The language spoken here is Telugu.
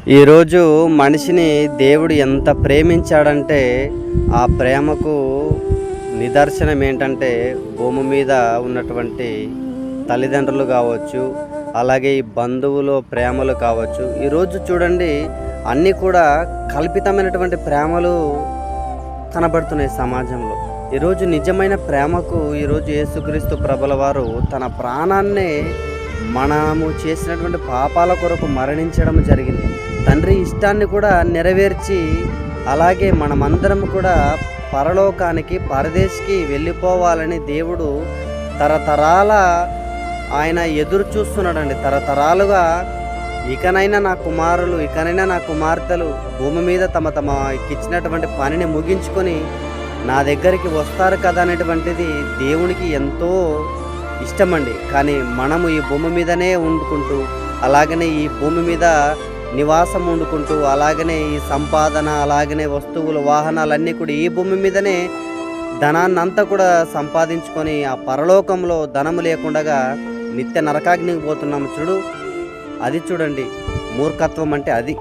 ఈరోజు మనిషిని దేవుడు ఎంత ప్రేమించాడంటే ఆ ప్రేమకు నిదర్శనం ఏంటంటే భూమి మీద ఉన్నటువంటి తల్లిదండ్రులు కావచ్చు, అలాగే ఈ బంధువులు ప్రేమలు కావచ్చు. ఈరోజు చూడండి, అన్నీ కూడా కల్పితమైనటువంటి ప్రేమలు కనబడుతున్నాయి సమాజంలో. ఈరోజు నిజమైన ప్రేమకు ఈరోజు యేసుక్రీస్తు ప్రభుల వారు తన ప్రాణాన్నే మనము చేసినటువంటి పాపాల కొరకు మరణించడం జరిగింది. తండ్రి ఇష్టాన్ని కూడా నెరవేర్చి, అలాగే మనమందరం కూడా పరలోకానికి పరదేశికి వెళ్ళిపోవాలని దేవుడు తరతరాల ఆయన ఎదురు చూస్తున్నాడండి. తరతరాలుగా ఇకనైనా నా కుమారులు, ఇకనైనా నా కుమార్తెలు భూమి మీద తమకిచ్చినటువంటి పనిని ముగించుకొని నా దగ్గరికి వస్తారు కదా అనేటువంటిది దేవునికి ఎంతో ఇష్టమండి. కానీ మనము ఈ భూమి మీదనే వండుకుంటూ, అలాగనే ఈ భూమి మీద నివాసం వండుకుంటూ, అలాగనే ఈ సంపాదన, అలాగనే వస్తువులు, వాహనాలన్నీ కూడా ఈ భూమి మీదనే ధనాన్నంతా కూడా సంపాదించుకొని ఆ పరలోకంలో ధనము లేకుండా నిత్య నరకాగ్నికి పోతున్నాము చూడు. అది చూడండి, మూర్ఖత్వం అంటే అది.